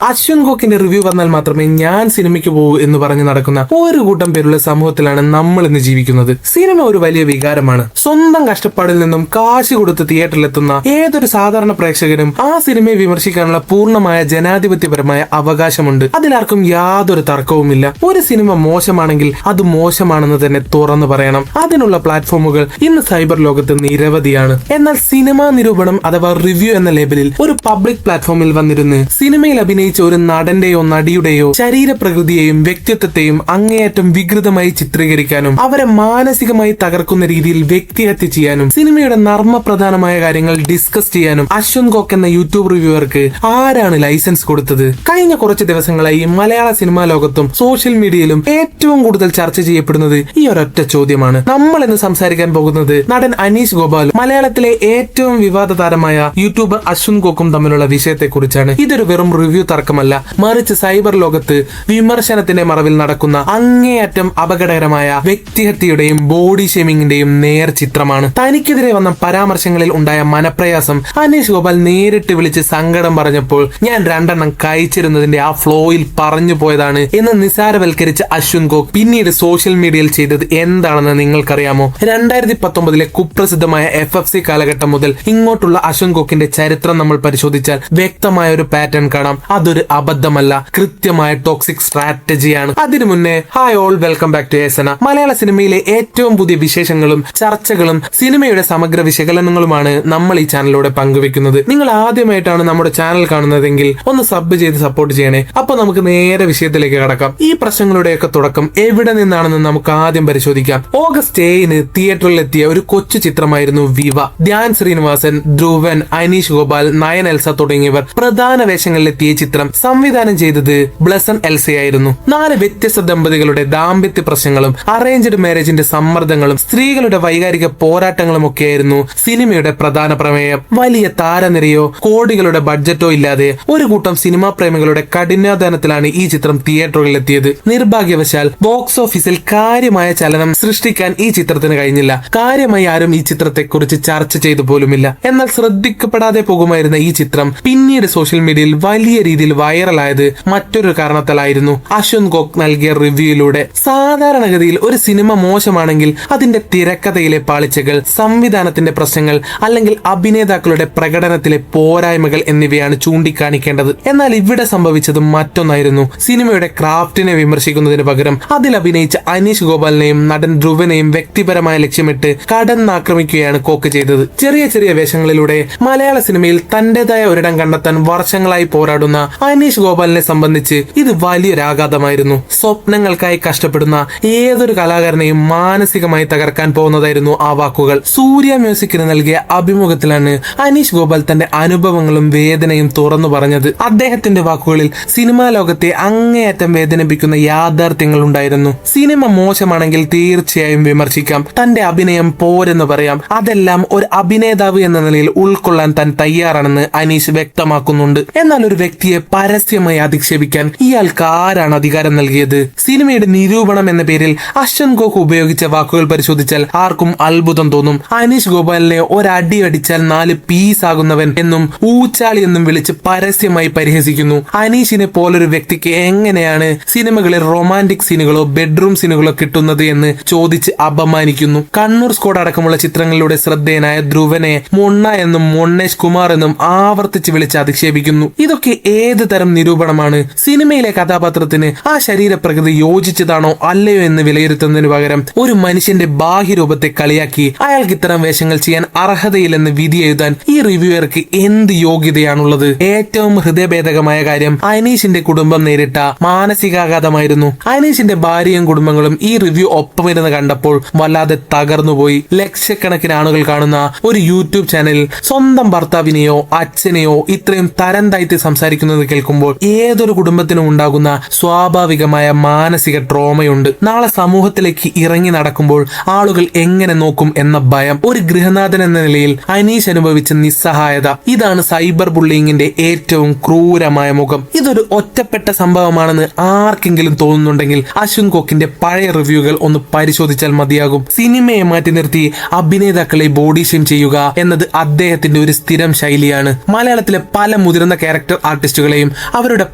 Ashwin ഗോക്കിന്റെ review വന്നാൽ മാത്രമേ ഞാൻ സിനിമയ്ക്ക് പോകൂ എന്ന് പറഞ്ഞ് നടക്കുന്ന ഒരു കൂട്ടം പേരുള്ള സമൂഹത്തിലാണ് നമ്മൾ ഇന്ന് ജീവിക്കുന്നത്. സിനിമ ഒരു വലിയ വികാരമാണ്. സ്വന്തം കഷ്ടപ്പാടിൽ നിന്നും കാശ് കൊടുത്ത് തിയേറ്ററിലെത്തുന്ന ഏതൊരു സാധാരണ പ്രേക്ഷകനും ആ സിനിമയെ വിമർശിക്കാനുള്ള പൂർണ്ണമായ ജനാധിപത്യപരമായ അവകാശമുണ്ട്. അതിലാർക്കും യാതൊരു തർക്കവുമില്ല. ഒരു സിനിമ മോശമാണെങ്കിൽ അത് മോശമാണെന്ന് തന്നെ തുറന്നു പറയണം. അതിനുള്ള പ്ലാറ്റ്ഫോമുകൾ ഇന്ന് സൈബർ ലോകത്ത് നിരവധിയാണ്. എന്നാൽ സിനിമാ നിരൂപണം അഥവാ റിവ്യൂ എന്ന ലേബലിൽ ഒരു പബ്ലിക് പ്ലാറ്റ്ഫോമിൽ വന്നിരുന്ന് സിനിമയിൽ അഭിനയിച്ച ഒരു നടന്റെയോ നടിയുടെയോ ശരീരപ്രകൃതിയെയും വ്യക്തിത്വത്തെയും അങ്ങേയറ്റം വികൃതമായി ചിത്രീകരിക്കാനും അവരെ മാനസികമായി തകർക്കുന്ന രീതിയിൽ വ്യക്തിഹത്യ ചെയ്യാനും സിനിമയുടെ നർമ്മപ്രധാനമായ കാര്യങ്ങൾ ഡിസ്കസ് ചെയ്യാനും അശ്വിൻ ഗോക്ക് എന്ന യൂട്യൂബ് റിവ്യൂവർക്ക് ആരാണ് ലൈസൻസ് കൊടുത്തത്? കഴിഞ്ഞ കുറച്ച് ദിവസങ്ങളായി മലയാള സിനിമാ ലോകത്തും സോഷ്യൽ മീഡിയയിലും ഏറ്റവും കൂടുതൽ ചർച്ച ചെയ്യപ്പെടുന്നത് ഈ ഒരൊറ്റ ചോദ്യമാണ്. നമ്മൾ ഇന്ന് സംസാരിക്കാൻ പോകുന്നത് നടൻ അനീഷ് ഗോപാലും മലയാളത്തിലെ ഏറ്റവും വിവാദ താരമായ യൂട്യൂബർ അശ്വിൻ ഗോക്കും തമ്മിലുള്ള വിഷയത്തെ കുറിച്ചാണ്. ഇതൊരു വെറും റിവ്യൂ തർക്കമല്ല, മറിച്ച് സൈബർ ലോകത്ത് വിമർശനത്തിന്റെ മറവിൽ നടക്കുന്ന അങ്ങേയറ്റം അപകടകരമായ വ്യക്തിഹത്യയുടെയും ബോഡി ഷേമിങ്ങിന്റെയും നേർ ചിത്രമാണ്. തനിക്കെതിരെ വന്ന പരാമർശങ്ങളിൽ ഉണ്ടായ മനപ്രയാസം അനീഷ് ഗോപാൽ നേരിട്ട് വിളിച്ച് സങ്കടം പറഞ്ഞപ്പോൾ ഞാൻ രണ്ടെണ്ണം കഴിച്ചിരുന്നതിന്റെ ആ ഫ്ലോയിൽ പറഞ്ഞു പോയതാണ് എന്ന് നിസാരവൽക്കരിച്ച അശ്വിൻ ഗോക്ക് പിന്നീട് സോഷ്യൽ മീഡിയയിൽ ചെയ്തത് എന്താണെന്ന് നിങ്ങൾക്കറിയാമോ? 2019 കുപ്രസിദ്ധമായ FFC കാലഘട്ടം മുതൽ ഇങ്ങോട്ടുള്ള അശ്വിൻ ഗോക്കിന്റെ ചരിത്രം നമ്മൾ പരിശോധിച്ചാൽ വ്യക്തമായ ഒരു പാറ്റേൺ കാണാം. അതൊരു അബദ്ധമല്ല, കൃത്യമായ ടോക്സിക് സ്ട്രാറ്റജിയാണ്. അതിനു മുന്നേ hi all, welcome back to ഏസന. മലയാള സിനിമയിലെ ഏറ്റവും പുതിയ വിശേഷങ്ങളും ചർച്ചകളും സിനിമയുടെ സമഗ്ര വിശകലനങ്ങളുമാണ് നമ്മൾ ഈ ചാനലിലൂടെ പങ്കുവെക്കുന്നത്. നിങ്ങൾ ആദ്യമായിട്ടാണ് നമ്മുടെ ചാനൽ കാണുന്നതെങ്കിൽ ഒന്ന് സബ് ചെയ്ത് സപ്പോർട്ട് ചെയ്യണേ. അപ്പൊ നമുക്ക് നേരെ വിഷയത്തിലേക്ക് കടക്കാം. ഈ പ്രശ്നങ്ങളുടെയൊക്കെ തുടക്കം എവിടെ നിന്നാണെന്ന് നമുക്ക് ആദ്യം പരിശോധിക്കാം. ഓഗസ്റ്റ് 7 തിയേറ്ററിലെത്തിയ ഒരു കൊച്ചു ചിത്രമായിരുന്നു വിവ. ധ്യാൻ ശ്രീനിവാസൻ, ധ്രുവൻ, അനീഷ് ഗോപാൽ, നയൻ എൽസ തുടങ്ങിയവർ പ്രധാന വേഷങ്ങളിലെത്തിയ ചിത്രം സംവിധാനം ചെയ്തത് ബ്ലസൻ എൽസയായിരുന്നു. 4 വ്യത്യസ്ത ദമ്പതികളുടെ ദാമ്പത്യ പ്രശ്നങ്ങളും അറേഞ്ച്ഡ് മാരേജിന്റെ സമ്മർദ്ദങ്ങളും സ്ത്രീകളുടെ വൈകാരിക പോരാട്ടങ്ങളും ഒക്കെയായിരുന്നു സിനിമയുടെ പ്രധാന പ്രമേയം. വലിയ താരനിരയോ കോടികളുടെ ബഡ്ജറ്റോ ഇല്ലാതെ ഒരു കൂട്ടം സിനിമാ പ്രേമികളുടെ കഠിനാധ്വാനത്തിലാണ് ഈ ചിത്രം തിയേറ്ററുകളിലെത്തിയത്. നിർഭാഗ്യവശാൽ ബോക്സ് ഓഫീസിൽ കാര്യമായ ചലനം സൃഷ്ടിക്കാൻ ഈ ചിത്രത്തിന് കഴിഞ്ഞില്ല. കാര്യമായി ആരും ഈ ചിത്രത്തെ കുറിച്ച് ചർച്ച ചെയ്തു പോലുമില്ല. എന്നാൽ ശ്രദ്ധിക്കപ്പെടാതെ പോകുമായിരുന്ന ഈ ചിത്രം പിന്നീട് സോഷ്യൽ മീഡിയയിൽ വലിയ രീതിയിൽ വൈറലായത് മറ്റൊരു കാരണത്താലായിരുന്നു. അശ്വിൻ ഗോക്ക് നൽകിയ റിവ്യൂയിലൂടെ സാധാരണഗതിയിൽ ഒരു സിനിമ മോശമാണെങ്കിൽ അതിന്റെ തിരക്കഥയിലെ പാളിച്ചകൾ, സംവിധാനത്തിന്റെ പ്രശ്നങ്ങൾ അല്ലെങ്കിൽ അഭിനേതാക്കളുടെ പ്രകടനത്തിലെ പോരായ്മകൾ എന്നിവയാണ് ചൂണ്ടിക്കാണിക്കേണ്ടത്. എന്നാൽ ഇവിടെ സംഭവിച്ചത് മറ്റൊന്നായിരുന്നു. സിനിമയുടെ ക്രാഫ്റ്റിനെ വിമർശിക്കുന്നതിന് പകരം അതിൽ അഭിനയിച്ച അനീഷ് ഗോപാലിനെയും നടൻ ധ്രുവനെയും വ്യക്തിപരമായ ലക്ഷ്യമിട്ട് കടന്നാക്രമിക്കുകയാണ് കോക്ക് ചെയ്തത്. ചെറിയ ചെറിയ വേഷങ്ങളിലൂടെ മലയാള സിനിമയിൽ തന്റേതായ ഒരിടം കണ്ടെത്താൻ വർഷങ്ങളായി പോരാടുന്ന അനീഷ് ഗോപാലിനെ സംബന്ധിച്ച് ഇത് വലിയൊരാഘാതമായിരുന്നു. സ്വപ്നങ്ങൾക്കായി കഷ്ടപ്പെടുന്ന ഏതൊരു കലാകാരനെയും മാനസികമായി തകർക്കാൻ പോകുന്നതായിരുന്നു ആ വാക്കുകൾ. സൂര്യ മ്യൂസിക്കിന് നൽകിയ അഭിമുഖത്തിലാണ് അനീഷ് ഗോപാൽ തന്റെ അനുഭവങ്ങളും വേദനയും തുറന്നു പറഞ്ഞത്. അദ്ദേഹത്തിന്റെ വാക്കുകളിൽ സിനിമാ ലോകത്തെ അങ്ങേയറ്റം വേദനിപ്പിക്കുന്ന യാഥാർത്ഥ്യങ്ങൾ ഉണ്ടായിരുന്നു. സിനിമ മോശമാണെങ്കിൽ തീർച്ചയായും വിമർശിക്കാം, തന്റെ അഭിനയം പോരെന്ന് പറയാം. അതെല്ലാം ഒരു അഭിനേതാവ് എന്ന നിലയിൽ ഉൾക്കൊള്ളാൻ താൻ തയ്യാറാണെന്ന് അനീഷ് വ്യക്തമാക്കുന്നുണ്ട്. എന്നാൽ ഒരു വ്യക്തിയെ പരസ്യമായി അധിക്ഷേപിക്കാൻ ഇയാൾക്ക് ആരാണ് അധികാരം നൽകിയത്? സിനിമയുടെ നിരൂപണം എന്ന പേരിൽ അശ്വിൻ ഗോക്ക് ഉപയോഗിച്ച വാക്കുകൾ പരിശോധിച്ചാൽ ആർക്കും അത്ഭുതം തോന്നും. അനീഷ് ഗോപാലിനെ ഒരടി അടിച്ചാൽ 4 പീസ് ആകുന്നവൻ എന്നും ഊച്ചാളി എന്നും വിളിച്ച് പരസ്യമായി പരിഹസിക്കുന്നു. അനീഷിനെ പോലൊരു വ്യക്തിക്ക് എങ്ങനെയാണ് സിനിമകളിൽ റൊമാൻറ്റിക് സീനുകളോ ബെഡ്റൂം സീനുകളോ കിട്ടുന്നത് എന്ന് ചോദിച്ച് അപമാനിക്കുന്നു. കണ്ണൂർ സ്ക്വാഡ് അടക്കമുള്ള ചിത്രങ്ങളിലൂടെ ശ്രദ്ധേയനായ ധ്രുവനെ മൊണ്ണ എന്നും മൊണ്ണേഷ് കുമാർ എന്നും ആവർത്തിച്ച് വിളിച്ച് അധിക്ഷേപിക്കുന്നു. ഇതൊക്കെ ഏത് തരം നിരൂപണമാണ്? സിനിമയിലെ കഥാപാത്രത്തിന് ആ ശരീരപ്രകൃതി യോജിച്ചതാണോ അല്ലയോ എന്ന് വിലയിരുത്തുന്നതിന് പകരം ഒരു മനുഷ്യന്റെ ബാഹ്യരൂപത്തെ കളിയാക്കി അയാൾക്ക് ഇത്തരം വേഷങ്ങൾ ചെയ്യാൻ അർഹതയില്ലെന്ന് വിധി എഴുതാൻ ഈ റിവ്യൂവർക്ക് എന്ത് യോഗ്യതയാണുള്ളത്? ഏറ്റവും ഹൃദയഭേദകമായ കാര്യം അനീഷിന്റെ കുടുംബം നേരിട്ട മാനസികാഘാതമായിരുന്നു. അനീഷിന്റെ ഭാര്യയും കുടുംബങ്ങളും ഈ റിവ്യൂ ഒപ്പമിരുന്ന് കണ്ടപ്പോൾ വല്ലാതെ തകർന്നുപോയി. ലക്ഷക്കണക്കിന് ആളുകൾ കാണുന്ന ഒരു യൂട്യൂബ് ചാനലിൽ സ്വന്തം ഭർത്താവിനെയോ അച്ഛനെയോ ഇത്രയും തരം താഴ്ത്തി സംസാരിക്കുന്നത് കേൾക്കുമ്പോൾ ഏതൊരു കുടുംബത്തിനും ഉണ്ടാകുന്ന സ്വാഭാവികമായ മാനസിക ട്രോമയുണ്ട്. നാളെ സമൂഹത്തിലേക്ക് ഇറങ്ങി നടക്കുമ്പോൾ ആളുകൾ എങ്ങനെ നോക്കും എന്ന ഭയം. ഒരു ഗൃഹനാഥൻ എന്ന നിലയിൽ അനീഷ് അനുഭവിച്ച നിസ്സഹായത, ഇതാണ് സൈബർ ബുള്ളിങ്ങിന്റെ ഏറ്റവും ക്രൂരമായ മുഖം. ഇതൊരു ഒറ്റപ്പെട്ട സംഭവമാണെന്ന് ആർക്കെങ്കിലും തോന്നുന്നുണ്ടെങ്കിൽ അശ്വിൻ ഗോക്കിന്റെ പഴയ റിവ്യൂകൾ ഒന്ന് പരിശോധിച്ചാൽ മതിയാകും. സിനിമയെ മാറ്റി നിർത്തി അഭിനേതാക്കളെ ബോഡി ഷെയിം ചെയ്യുക എന്നത് അദ്ദേഹത്തിന്റെ ഒരു സ്ഥിരം ശൈലിയാണ്. മലയാളത്തിലെ പല മുതിർന്ന ക്യാരക്ടർ ആർട്ടിസ്റ്റുകൾ ആർട്ടിസ്റ്റുകളെയും അവരുടെ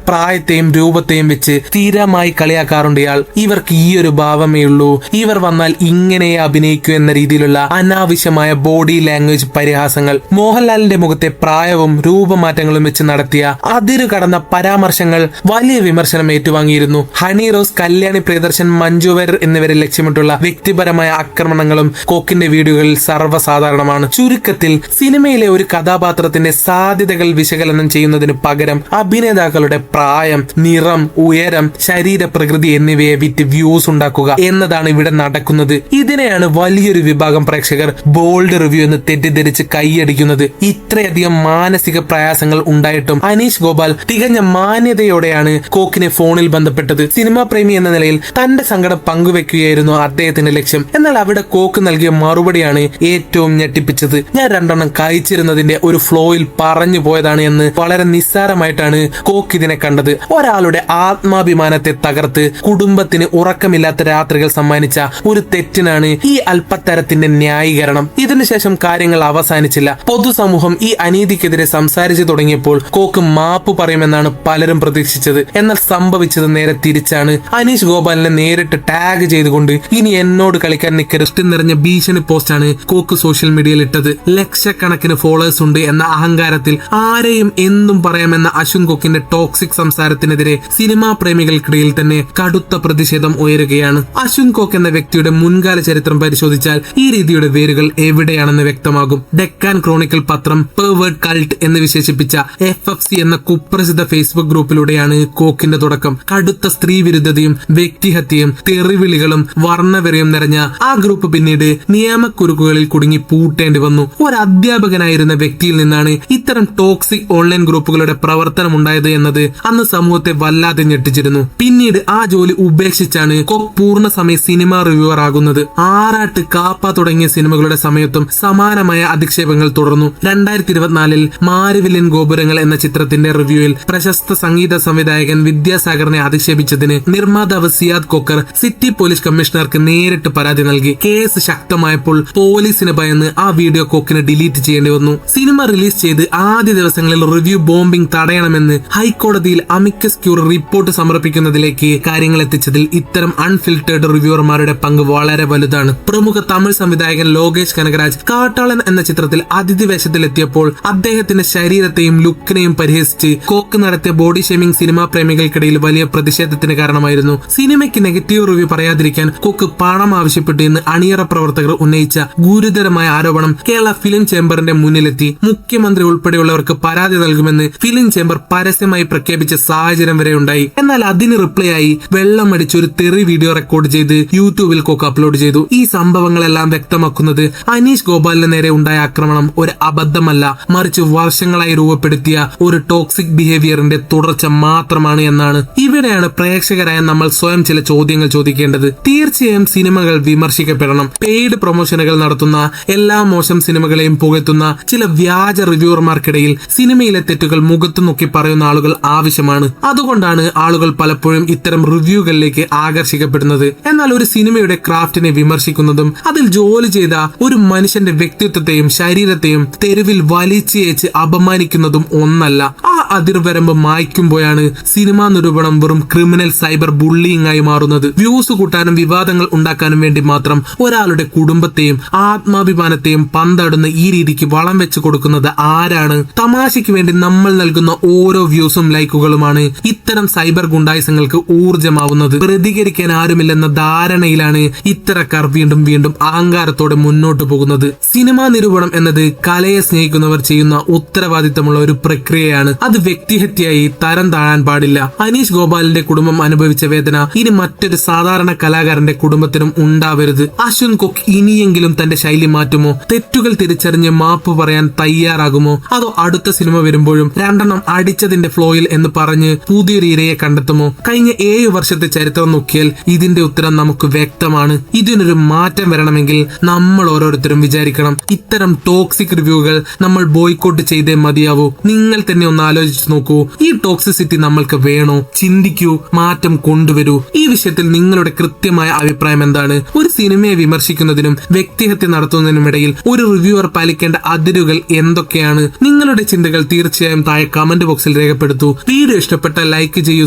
പ്രായത്തെയും രൂപത്തെയും വെച്ച് സ്ഥിരമായി കളിയാക്കാറുണ്ട് ഇയാൾ. ഇവർക്ക് ഈ ഒരു ഭാവമേ ഉള്ളൂ, ഇവർ വന്നാൽ ഇങ്ങനെ അഭിനയിക്കൂ എന്ന രീതിയിലുള്ള അനാവശ്യമായ ബോഡി ലാംഗ്വേജ് പരിഹാസങ്ങൾ. മോഹൻലാലിന്റെ മുഖത്തെ പ്രായവും രൂപമാറ്റങ്ങളും വെച്ച് നടത്തിയ അതിരു കടന്ന പരാമർശങ്ങൾ വലിയ വിമർശനം ഏറ്റുവാങ്ങിയിരുന്നു. ഹണി റോസ്, കല്യാണി പ്രിയദർശൻ, മഞ്ജു വാര്യർ എന്നിവരെ ലക്ഷ്യമിട്ടുള്ള വ്യക്തിപരമായ ആക്രമണങ്ങളും കോക്കിന്റെ വീഡിയോകളിൽ സർവ്വസാധാരണമാണ്. ചുരുക്കത്തിൽ സിനിമയിലെ ഒരു കഥാപാത്രത്തിന്റെ സാധ്യതകൾ വിശകലനം ചെയ്യുന്നതിന് പകരം അഭിനേതാക്കളുടെ പ്രായം, നിറം, ഉയരം, ശരീരപ്രകൃതി എന്നിവയെ വിറ്റ് വ്യൂസ് ഉണ്ടാക്കുക എന്നതാണ് ഇവിടെ നടക്കുന്നത്. ഇതിനെയാണ് വലിയൊരു വിഭാഗം പ്രേക്ഷകർ ബോൾഡ് റിവ്യൂ എന്ന് തെറ്റിദ്ധരിച്ച് കൈയടിക്കുന്നത്. ഇത്രയധികം മാനസിക പ്രയാസങ്ങൾ ഉണ്ടായിട്ടും അനീഷ് ഗോപാൽ തികഞ്ഞ മാന്യതയോടെയാണ് കോക്കിനെ ഫോണിൽ ബന്ധപ്പെട്ടത്. സിനിമാ പ്രേമി എന്ന നിലയിൽ തന്റെ സങ്കടം പങ്കുവെക്കുകയായിരുന്നു അദ്ദേഹത്തിന്റെ ലക്ഷ്യം. എന്നാൽ അവിടെ കോക്ക് നൽകിയ മറുപടിയാണ് ഏറ്റവും ഞെട്ടിപ്പിച്ചത്. ഞാൻ 2 എണ്ണം കഴിച്ചിരുന്നതിന്റെ ഒരു ഫ്ലോയിൽ പറഞ്ഞു പോയതാണ് എന്ന് വളരെ നിസ്സാരമായിട്ടാണ് കോക്ക് ഇതിനെ കണ്ടത്. ഒരാളുടെ ആത്മാഭിമാനത്തെ തകർത്ത് കുടുംബത്തിന് ഉറക്കമില്ലാത്ത രാത്രികൾ സമ്മാനിച്ച ഒരു തെറ്റിനാണ് ഈ അല്പത്തരത്തിന്റെ ന്യായീകരണം. ഇതിനുശേഷം കാര്യങ്ങൾ അവസാനിച്ചില്ല. പൊതുസമൂഹം ഈ അനീതിക്കെതിരെ സംസാരിച്ചു തുടങ്ങിയപ്പോൾ കോക്ക് മാപ്പ് പറയുമെന്നാണ് പലരും പ്രതീക്ഷിച്ചത്. എന്നാൽ സംഭവിച്ചത് നേരെ തിരിച്ചാണ്. അനീഷ് ഗോപാലിനെ നേരിട്ട് ടാഗ് ചെയ്തുകൊണ്ട് ഇനി എന്നോട് കളിക്കാൻ നിൽക്കരുത് നിറഞ്ഞ ഭീഷണി പോസ്റ്റാണ് കോക്ക് സോഷ്യൽ മീഡിയയിൽ ഇട്ടത്. ലക്ഷക്കണക്കിന് ഫോളോവേഴ്സ് ഉണ്ട് എന്ന അഹങ്കാരത്തിൽ ആരെയും എന്തും പറയാമെന്ന അശ്വിൻ കോക്കിന്റെ ടോക്സിക് സംസാരത്തിനെതിരെ സിനിമാ പ്രേമികൾക്കിടയിൽ തന്നെ കടുത്ത പ്രതിഷേധം ഉയരുകയാണ്. അശ്വിൻ കോക്ക് എന്ന വ്യക്തിയുടെ മുൻകാല ചരിത്രം പരിശോധിച്ചാൽ ഈ രീതിയുടെ വേരുകൾ എവിടെയാണെന്ന് വ്യക്തമാകും. ഡെക്കാൻ ക്രോണിക്കൽ പത്രം പെർവേർട്ട് കൾട്ട് എന്ന് വിശേഷിപ്പിച്ച FFC എന്ന കുപ്രസിദ്ധ ഫേസ്ബുക്ക് ഗ്രൂപ്പിലൂടെയാണ് കോക്കിന്റെ തുടക്കം. കടുത്ത സ്ത്രീ വിരുദ്ധതയും വ്യക്തിഹത്യയും തെറിവിളികളും വർണ്ണവെറിയും നിറഞ്ഞ ആ ഗ്രൂപ്പ് പിന്നീട് നിയമക്കുരുക്കുകളിൽ കുടുങ്ങി പൂട്ടേണ്ടി വന്നു. ഒരു അധ്യാപകനായിരുന്ന വ്യക്തിയിൽ നിന്നാണ് ഇത്തരം ടോക്സിക് ഓൺലൈൻ ഗ്രൂപ്പുകളുടെ പ്രവർത്തനം ഉണ്ടായത് എന്നത് അന്ന് സമൂഹത്തെ വല്ലാതെ ഞെട്ടിച്ചിരുന്നു. പിന്നീട് ആ ജോലി ഉപേക്ഷിച്ചാണ് കോക്ക് പൂർണ്ണസമയ സിനിമ റിവ്യൂവർ ആകുന്നത്. ആറാട്ട്, കാപ്പ തുടങ്ങിയ സിനിമകളുടെ സമയത്തും സമാനമായ അധിക്ഷേപങ്ങൾ തുടർന്നു. 2024 മാരിവില്ലൻ ഗോപുരങ്ങൾ എന്ന ചിത്രത്തിന്റെ റിവ്യൂവിൽ പ്രശസ്ത സംഗീത സംവിധായകൻ വിദ്യാസാഗറിനെ അധിക്ഷേപിച്ചതിന് നിർമ്മാതാവ് സിയാദ് കോക്കർ സിറ്റി പോലീസ് കമ്മീഷണർക്ക് നേരിട്ട് പരാതി നൽകി. കേസ് ശക്തമായപ്പോൾ പോലീസിന് ഭയന്ന് ആ വീഡിയോ കോക്കിന് ഡിലീറ്റ് ചെയ്യേണ്ടി വന്നു. സിനിമ റിലീസ് ചെയ്ത് ആദ്യ ദിവസങ്ങളിൽ റിവ്യൂ ബോംബിംഗ് തടയണമെന്ന് ഹൈക്കോടതിയിൽ അമിക്കസ് ക്യൂറി റിപ്പോർട്ട് സമർപ്പിക്കുന്നതിലേക്ക് കാര്യങ്ങൾ എത്തിച്ചതിൽ ഇത്തരം അൺഫിൽറ്റേർഡ് റിവ്യൂവർമാരുടെ പങ്ക് വളരെ വലുതാണ്. പ്രമുഖ തമിഴ് സംവിധായകൻ ലോകേഷ് കനകരാജ് കാട്ടാളൻ എന്ന ചിത്രത്തിൽ അതിഥി വേഷത്തിലെത്തിയപ്പോൾ അദ്ദേഹത്തിന്റെ ശരീരത്തെയും ലുക്കിനെയും പരിഹസിച്ച് കോക്ക് നടത്തിയ ബോഡി ഷേമിംഗ് സിനിമാ പ്രേമികൾക്കിടയിൽ വലിയ പ്രതിഷേധത്തിന് കാരണമായിരുന്നു. സിനിമയ്ക്ക് നെഗറ്റീവ് റിവ്യൂ പറയാതിരിക്കാൻ കോക്ക് പണം ആവശ്യപ്പെട്ടു എന്ന് അണിയറ പ്രവർത്തകർ ഉന്നയിച്ച ഗുരുതരമായ ആരോപണം കേരള ഫിലിം ചേംബറിന്റെ മുന്നിലെത്തി. മുഖ്യമന്ത്രി ഉൾപ്പെടെയുള്ളവർക്ക് പരാതി നൽകുമെന്ന് ഫിലിം ചേംബർ പരസ്യമായി പ്രഖ്യാപിച്ച സാഹചര്യം വരെ ഉണ്ടായി. എന്നാൽ അതിന് റിപ്ലൈ ആയി വെള്ളം അടിച്ചൊരു തെറി വീഡിയോ റെക്കോർഡ് ചെയ്ത് യൂട്യൂബിൽ കോക്ക് അപ്ലോഡ് ചെയ്തു. ഈ സംഭവങ്ങളെല്ലാം വ്യക്തമാക്കുന്നത് അനീഷ് ഗോപാലിന് നേരെ ഉണ്ടായ ആക്രമണം ഒരു അബദ്ധമല്ല, മറിച്ച് വർഷങ്ങളായി രൂപപ്പെടുത്തിയ ഒരു ടോക്സിക് ബിഹേവിയറിന്റെ തുടർച്ച മാത്രമാണ് എന്നാണ്. ഇവിടെയാണ് പ്രേക്ഷകരായ നമ്മൾ സ്വയം ചില ചോദ്യങ്ങൾ ചോദിക്കേണ്ടത്. തീർച്ചയായും സിനിമകൾ വിമർശിക്കപ്പെടണം. പെയ്ഡ് പ്രൊമോഷനുകൾ നടത്തുന്ന എല്ലാ മോശം സിനിമകളെയും പുകഴ്ത്തുന്ന ചില വ്യാജ റിവ്യൂവർമാർക്കിടയിൽ സിനിമയിലെ തെറ്റുകൾ മുഖത്തു നോക്കി പറയുന്ന ആളുകൾ ആവശ്യമാണ്. അതുകൊണ്ടാണ് ആളുകൾ പലപ്പോഴും ഇത്തരം റിവ്യൂകളിലേക്ക് ആകർഷിക്കപ്പെടുന്നത്. എന്നാൽ ഒരു സിനിമയുടെ ക്രാഫ്റ്റിനെ വിമർശിക്കുന്നതും അതിൽ ജോലി ചെയ്ത ഒരു മനുഷ്യന്റെ വ്യക്തിത്വത്തെയും ശരീരത്തെയും തെരുവിൽ വലിച്ചേച്ച് അപമാനിക്കുന്നതും ഒന്നല്ല. ആ അതിർവരമ്പ് മായ്ക്കുമ്പോഴാണ് സിനിമാ നിരൂപണം വെറും ക്രിമിനൽ സൈബർ ബുള്ളിയിങ് ആയി മാറുന്നത്. വ്യൂസ് കൂട്ടാനും വിവാദങ്ങൾ ഉണ്ടാക്കാനും വേണ്ടി മാത്രം ഒരാളുടെ കുടുംബത്തെയും ആത്മാഭിമാനത്തെയും പന്തടുന്ന ഈ രീതിക്ക് വളം വെച്ച് കൊടുക്കുന്നത് ആരാണ്? തമാശയ്ക്ക് വേണ്ടി നമ്മൾ നൽകുന്ന ഓരോ വ്യൂസും ലൈക്കുകളുമാണ് ഇത്തരം സൈബർ ഗുണ്ടായുസങ്ങൾക്ക് ഊർജമാവുന്നത്. പ്രതികരിക്കാൻ ആരുമില്ലെന്ന ധാരണയിലാണ് ഇത്തരക്കാർ വീണ്ടും വീണ്ടും അഹങ്കാരത്തോടെ മുന്നോട്ട് പോകുന്നത്. സിനിമാ നിരൂപണം എന്നത് കലയെ സ്നേഹിക്കുന്നവർ ചെയ്യുന്ന ഉത്തരവാദിത്തമുള്ള ഒരു പ്രക്രിയയാണ്. അത് വ്യക്തിഹത്യയായി തരം താഴാൻ പാടില്ല. അനീഷ് ഗോപാലിന്റെ കുടുംബം അനുഭവിച്ച വേദന ഇനി മറ്റൊരു സാധാരണ കലാകാരന്റെ കുടുംബത്തിനും ഉണ്ടാവരുത്. അശ്വിൻ കോക്ക് ഇനിയെങ്കിലും തന്റെ ശൈലി മാറ്റുമോ? തെറ്റുകൾ തിരിച്ചറിഞ്ഞ് മാപ്പ് പറയാൻ തയ്യാറാകുമോ? അതോ അടുത്ത സിനിമ വരുമ്പോഴും 2 എണ്ണം അടിച്ചതിന്റെ ഫ്ലോയിൽ എന്ന് പറഞ്ഞ് പുതിയൊരു ഇരയെ കണ്ടെത്തുമോ? കഴിഞ്ഞ 7 വർഷത്തെ ചരിത്രം നോക്കിയാൽ ഇതിന്റെ ഉത്തരം നമുക്ക് വ്യക്തമാണ്. ഇതിനൊരു മാറ്റം വരണമെങ്കിൽ നമ്മൾ ഓരോരുത്തരും വിചാരിക്കണം, ഇത്തരം ടോക്സിക് റിവ്യൂകൾ നമ്മൾ ബോയ്ക്കോട്ട് ചെയ്തേ മതിയാവൂ. നിങ്ങൾ തന്നെ ഒന്ന് ആലോചിച്ചു നോക്കൂ, ഈ ടോക്സിസിറ്റി നമ്മൾക്ക് വേണോ? ചിന്തിക്കൂ, മാറ്റം കൊണ്ടുവരൂ. ഈ വിഷയത്തിൽ നിങ്ങളുടെ കൃത്യമായ അഭിപ്രായം എന്താണ്? ഒരു സിനിമയെ വിമർശിക്കുന്നതിനും വ്യക്തിഹത്യ നടത്തുന്നതിനുമിടയിൽ ഒരു റിവ്യൂവർ പാലിക്കേണ്ട അതിരുകൾ എന്തൊക്കെയാണ്? നിങ്ങളുടെ ചിന്തകൾ തീർച്ചയായും താഴെ കമന്റ് ബോക്സിൽ ബോക്സിൽ രേഖപ്പെടുത്തൂ. വീഡിയോ ഇഷ്ടപ്പെട്ട ലൈക്ക് ചെയ്യൂ,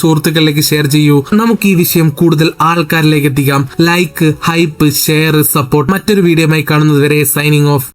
സുഹൃത്തുക്കളിലേക്ക് ഷെയർ ചെയ്യൂ. നമുക്ക് ഈ വിഷയം കൂടുതൽ ആൾക്കാരിലേക്ക് എത്തിക്കാം. Like, hype, share, support. മറ്റൊരു വീഡിയോയുമായി കാണുന്നത് വരെ സൈനിങ് ഓഫ്.